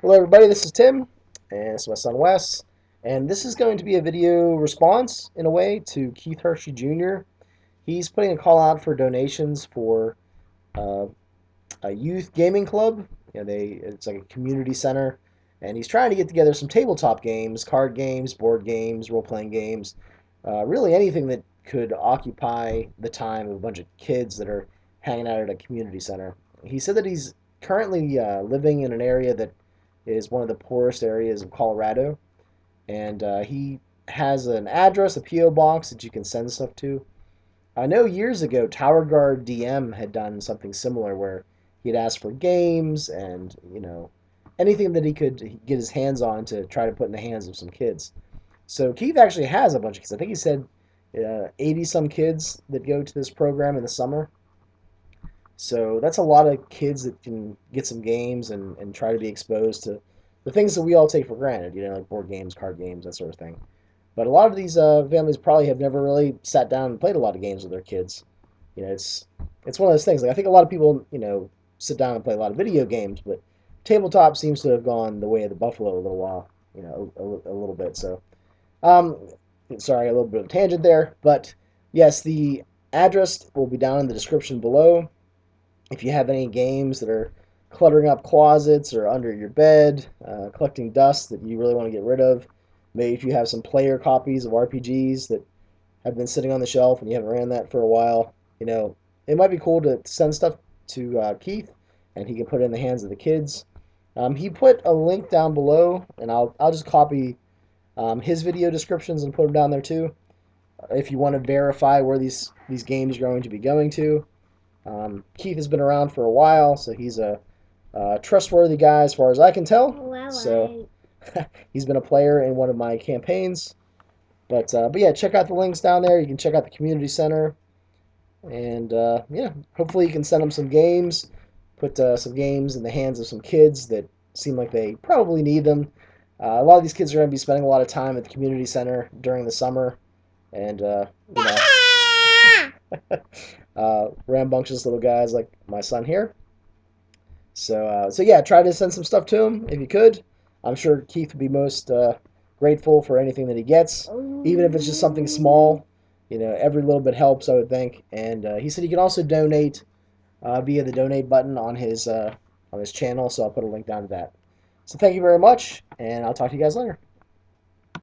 Hello everybody, this is Tim, and this is my son Wes, and this is going to be a video response, in a way, to Keith Hershey Jr. He's putting a call out for donations for uh, a youth gaming club. It's like a community center, and he's trying to get together some tabletop games, card games, board games, role-playing games, really anything that could occupy the time of a bunch of kids that are hanging out at a community center. He said that he's currently living in an area that is one of the poorest areas of Colorado, and he has an address, a PO box that you can send stuff to. I know years ago, Tower Guard DM had done something similar where he'd ask for games and anything that he could get his hands on to try to put in the hands of some kids. So Keith actually has a bunch of kids. I think he said 80 some kids that go to this program in the summer. So that's a lot of kids that can get some games and try to be exposed to the things that we all take for granted, like board games, card games, that sort of thing. But a lot of these families probably have never really sat down and played a lot of games with their kids. It's one of those things. Like I think a lot of people, sit down and play a lot of video games, but tabletop seems to have gone the way of the buffalo a little while, a little bit. So, um, sorry, a little bit of a tangent there, but yes, the address will be down in the description below. If you have any games that are cluttering up closets or under your bed, collecting dust that you really want to get rid of, maybe if you have some player copies of RPGs that have been sitting on the shelf and you haven't ran that for a while, it might be cool to send stuff to Keith, and he can put it in the hands of the kids. He put a link down below, and I'll just copy his video descriptions and put them down there too. If you want to verify where these games are going to be going to. Keith has been around for a while, so he's a trustworthy guy as far as I can tell. Well, So he's been a player in one of my campaigns. But yeah, check out the links down there. You can check out the community center, and yeah, hopefully you can send them some games. Put some games in the hands of some kids that seem like they probably need them. A lot of these kids are going to be spending a lot of time at the community center during the summer, and rambunctious little guys like my son here. So yeah, try to send some stuff to him if you could. I'm sure Keith would be most grateful for anything that he gets, even if it's just something small. Every little bit helps, I would think. And he said he can also donate via the donate button on his channel, so I'll put a link down to that. So thank you very much, and I'll talk to you guys later.